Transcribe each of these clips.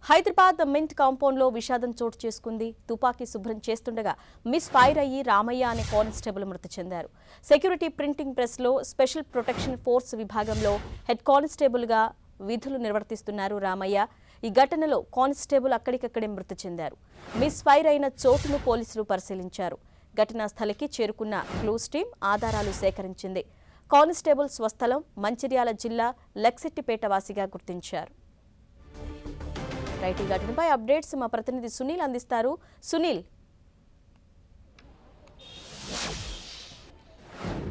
Hyderabad mint compound లో విషాదం చోటు చేసుకుంది. తుపాకీ శుభ్రం చేస్తుండగా మిస్ ఫైర్ అయ్యి రామయ్య అనే కానిస్టేబుల్ మృతి చెందారు. సెక్యూరిటీ ప్రింటింగ్ ప్రెస్ లో స్పెషల్ ప్రొటెక్షన్ ఫోర్స్ విభాగంలో హెడ్ కానిస్టేబుల్ గా విధులు నిర్వర్తిస్తున్నారు రామయ్య. ఈ ఘటనలో కానిస్టేబుల్ అక్కడికక్కడే మృతి చెందారు. మిస్ ఫైర్ అయిన చోటును పోలీసులు పరిశీలించారు. ఘటనా స్థలికి చేరుకున్న క్లూస్ టీం ఆధారాలు సేకరించింది. కానిస్టేబుల్ స్వస్థలం మంచిర్యాల జిల్లా లక్సిట్టిపేట వాసిగా గుర్తించారు. రైట్, ఈ ఘటనపై అప్డేట్స్ మా ప్రతినిధి సునీల్ అందిస్తారు. సునీల్,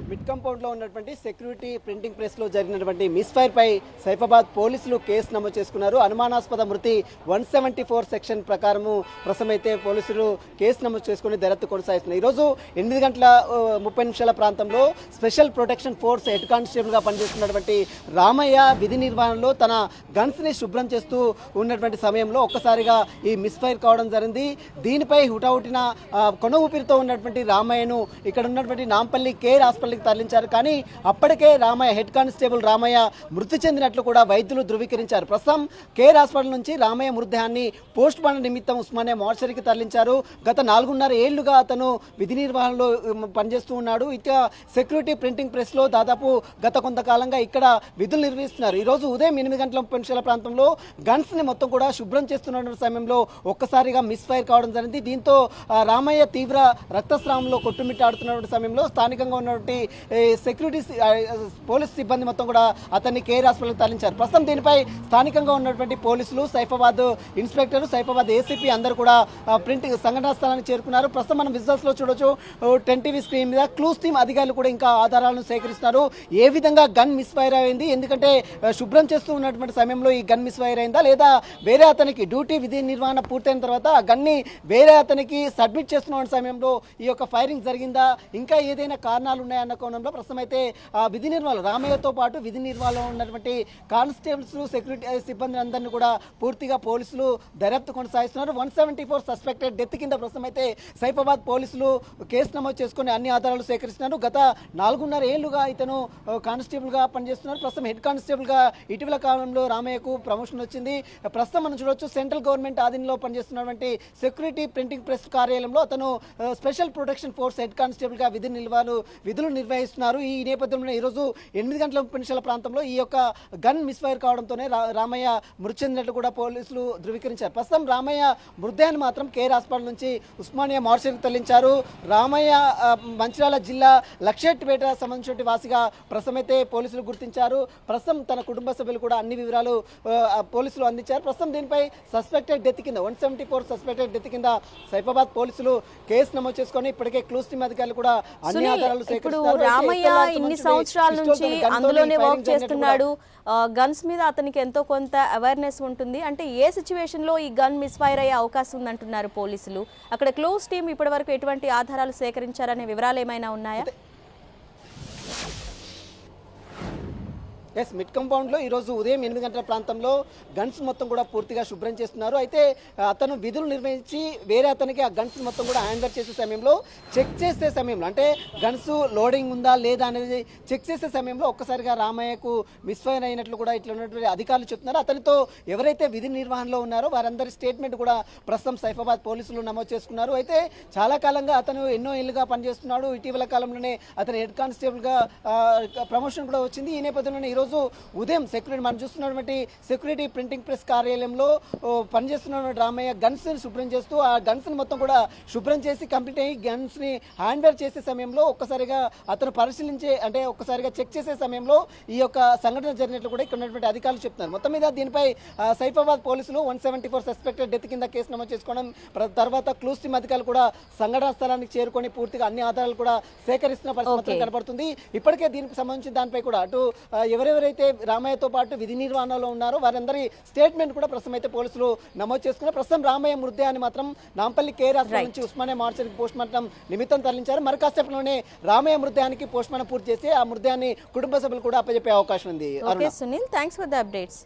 మిడ్ కంపౌండ్లో ఉన్నటువంటి సెక్యూరిటీ ప్రింటింగ్ ప్రెస్లో జరిగినటువంటి మిస్ఫైర్ పై సైఫాబాద్ పోలీసులు కేసు నమోదు చేసుకున్నారు. అనుమానాస్పద మృతి 174 సెక్షన్ ప్రకారము ప్రస్తుతమైతే పోలీసులు కేసు నమోదు చేసుకుని దర్యాప్తు కొనసాగిస్తున్నారు. ఈరోజు 8:30 ప్రాంతంలో స్పెషల్ ప్రొటెక్షన్ ఫోర్స్ హెడ్ కానిస్టేబుల్గా పనిచేస్తున్నటువంటి రామయ్య విధి నిర్వహణలో తన గన్స్ని శుభ్రం చేస్తూ ఉన్నటువంటి సమయంలో ఒక్కసారిగా ఈ మిస్ఫైర్ కావడం జరిగింది. దీనిపై హుటాహుటిన కొన ఊపిరితో ఉన్నటువంటి రామయ్యను ఇక్కడ ఉన్నటువంటి నాంపల్లి కేర్ హాస్పిటల్కి తరలించారు. కానీ అప్పటికే రామయ్య హెడ్ కానిస్టేబుల్ రామయ్య మృతి చెందినట్లు కూడా వైద్యులు ధృవీకరించారు. ప్రస్తుతం కేర్ హాస్పిటల్ నుంచి రామయ్య మృతదేహాన్ని పోస్ట్ మార్టం నిమిత్తం ఉస్మానియా మార్చరీకి తరలించారు. గత 4.5 ఏళ్లుగా అతను విధి నిర్వహణలో పనిచేస్తూ ఉన్నాడు. ఇక సెక్యూరిటీ ప్రింటింగ్ ప్రెస్ లో దాదాపు గత కొంతకాలంగా ఇక్కడ విధులు నిర్వహిస్తున్నారు. ఈ రోజు ఉదయం 8:30 ప్రాంతంలో గన్స్ ని మొత్తం కూడా శుభ్రం చేస్తున్న సమయంలో ఒక్కసారిగా మిస్ ఫైర్ కావడం జరిగింది. దీంతో రామయ్య తీవ్ర రక్తస్రావంలో కొట్టుమిట్టాడుతున్న సమయంలో స్థానికంగా ఉన్నటువంటి సెక్యూరిటీ పోలీస్ సిబ్బంది మొత్తం కూడా అతన్ని కేర్ హాస్పిటల్కి తరలించారు. ప్రస్తుతం దీనిపై స్థానికంగా ఉన్నటువంటి పోలీసులు, సైఫాబాద్ ఇన్స్పెక్టర్, సైఫాబాద్ ఏసీపీ అందరూ కూడా ప్రింటింగ్ సంఘటనా స్థలానికి చేరుకున్నారు. ప్రస్తుతం మనం విజువల్స్ లో చూడొచ్చు 10 టీవీ స్క్రీన్ మీద క్లూస్ టీమ్ అధికారులు కూడా ఇంకా ఆధారాలను సేకరిస్తున్నారు. ఏ విధంగా గన్ మిస్ ఫైర్ అయింది, ఎందుకంటే శుభ్రం చేస్తూ ఉన్నటువంటి సమయంలో ఈ గన్ మిస్ ఫైర్ అయిందా లేదా వేరే అతనికి డ్యూటీ విధి నిర్వహణ పూర్తయిన తర్వాత ఆ గన్ని వేరే అతనికి సబ్మిట్ చేస్తున్న సమయంలో ఈ యొక్క ఫైరింగ్ జరిగిందా, ఇంకా ఏదైనా కారణాలు ఉన్నాయన్న కోణంలో ప్రస్తుతం అయితే విధి నిర్వహణ రామయ్యతో పాటు విధి నిర్వహణలో ఉన్నటువంటి కానిస్టేబుల్స్, సెక్యూరిటీ సిబ్బంది అందరినీ కూడా పూర్తిగా పోలీసులు దర్యాప్తు కొనసాగిస్తున్నారు. 174 సస్పెక్టెడ్ డెత్ కింద ప్రస్తుతం అయితే సైఫాబాద్ పోలీసులు కేసు నమోదు చేసుకుని అన్ని ఆధారాలు సేకరిస్తున్నారు. గత 4.5 ఏళ్లుగా ఇతను కానిస్టేబుల్ గా పనిచేస్తున్నారు. ప్రస్తుతం హెడ్ కానిస్టేబుల్ గా ఇటీవల కాలంలో రామయ్యకు ప్రమోషన్ వచ్చింది. ప్రస్తుతం మనం చూడొచ్చు సెంట్రల్ గవర్నమెంట్ ఆధీనంలో పనిచేస్తున్నటువంటి సెక్యూరిటీ ప్రింటింగ్ ప్రెస్ కార్యాలయంలో అతను special protection force head constable గా విధులు నిర్వహిస్తున్నారు. ఈ నేపథ్యంలో ఈరోజు 8:30 ప్రాంతంలో ఈ యొక్క గన్ మిస్ఫైర్ కావడంతోనే రామయ్య మృతి చెందినట్లు కూడా పోలీసులు ధృవీకరించారు. ప్రస్తుతం రామయ్య మృతదేహాన్ని మాత్రం కేర్ హాస్పిటల్ నుంచి ఉస్మానియా మార్చరీకి తరలించారు. రామయ్య మంచిర్యాల జిల్లా లక్ష్యట్టిపేట సంబంధించిన వాసిగా ప్రస్తుతం అయితే పోలీసులు గుర్తించారు. ప్రస్తుతం తన కుటుంబ సభ్యులు కూడా అన్ని వివరాలు పోలీసులు అందించారు. ప్రస్తుతం దీనిపై సస్పెక్టెడ్ డెత్ కింద 174 సస్పెక్టెడ్ డెత్ కింద సైఫాబాద్ పోలీసులు కేసు నమోదు చేసుకొని ఇప్పటికే క్లూస్ టీమ్ అధికారులు కూడా అన్ని ఆధారాలు సేకరిస్తున్నారు. రామయ్య ఇన్ని సంవత్సరాల నుంచి అందులోనే వర్క్ చేస్తున్నాడు. గన్స్ మీద అతనికి ఎంతో కొంత అవేర్నెస్ ఉంటుంది. అంటే ఏ సిచ్యువేషన్ లో ఈ గన్ మిస్ఫైర్ అయ్యే అవకాశం ఉందంటున్నారు పోలీసులు. అక్కడ క్లోజ్ టీం ఇప్పటి వరకు ఎటువంటి ఆధారాలు సేకరించారనే వివరాలు ఏమైనా ఉన్నాయా? మిడ్ కంపౌండ్లో ఈరోజు ఉదయం 8 ప్రాంతంలో గన్స్ మొత్తం కూడా పూర్తిగా శుభ్రం చేస్తున్నారు. అయితే అతను విధులు నిర్వహించి వేరే అతనికి ఆ గన్స్ మొత్తం కూడా హ్యాండ్ ఓవర్ చేసే సమయంలో చెక్ చేసే సమయంలో అంటే గన్స్ లోడింగ్ ఉందా లేదా అనేది చెక్ చేసే సమయంలో ఒక్కసారిగా రామయ్యకు మిస్ఫైర్ అయినట్లు కూడా ఇట్లా ఉన్నటువంటి అధికారులు చెప్తున్నారు. అతనితో ఎవరైతే విధి నిర్వహణలో ఉన్నారో వారందరి స్టేట్మెంట్ కూడా ప్రస్తుతం సైఫాబాద్ పోలీసులు నమోదు చేసుకున్నారు. అయితే చాలా కాలంగా అతను ఎన్నో ఏళ్ళుగా పనిచేస్తున్నాడు. ఇటీవల కాలంలోనే అతను హెడ్ కానిస్టేబుల్గా ప్రమోషన్ కూడా వచ్చింది. ఈ నేపథ్యంలోనే ఈరోజు ఉదయం మనం చూస్తున్నటువంటి సెక్యూరిటీ ప్రింటింగ్ ప్రెస్ కార్యాలయంలో పనిచేస్తున్న రామయ్య గన్స్ ని శుభ్రం చేస్తూ ఆ గన్స్ ని మొత్తం కూడా శుభ్రం చేసి కంప్లీట్ అయ్యి గన్స్ ని హ్యాండ్ ఓవర్ చేసే సమయంలో ఒక్కసారిగా అతను ఒక్కసారిగా చెక్ చేసే సమయంలో ఈ యొక్క సంఘటన జరిగినట్లు కూడా ఇక్కడ ఉన్నటువంటి అధికారులు చెప్తున్నారు. మొత్తం మీద దీనిపై సైఫాబాద్ పోలీసులు 174 సస్పెక్టెడ్ డెత్ కింద కేసు నమోదు చేసుకోవడం, తర్వాత క్లూస్ టీమ్ అధికారులు కూడా సంఘటన స్థలానికి చేరుకొని పూర్తిగా అన్ని ఆధారాలు కూడా సేకరిస్తున్న పరిస్థితి కనబడుతుంది. ఇప్పటికే దీనికి సంబంధించిన దానిపై కూడా అటు ఎవరైతే రామయ్యతో పాటు విధి నిర్వహణలో ఉన్నారో వారందరి స్టేట్మెంట్ కూడా ప్రస్తుతం అయితే పోలీసులు నమోదు చేసుకున్నారు. ప్రస్తుతం రామయ్య మృతదేహాన్ని మాత్రం నాంపల్లి కేర్ హాస్పిటల్ నుంచి ఉస్మానియా మార్చరీకి పోస్ట్ మార్టం నిమిత్తం తరలించారు. మరి కాసేపట్లోనే రామయ్య మృతదేహానికి పోస్ట్ మార్టం పూర్తి చేసి ఆ మృతదేహాన్ని కుటుంబ సభ్యులు కూడా అప్పచెప్పే అవకాశం ఉంది. Sunil, thanks for the updates.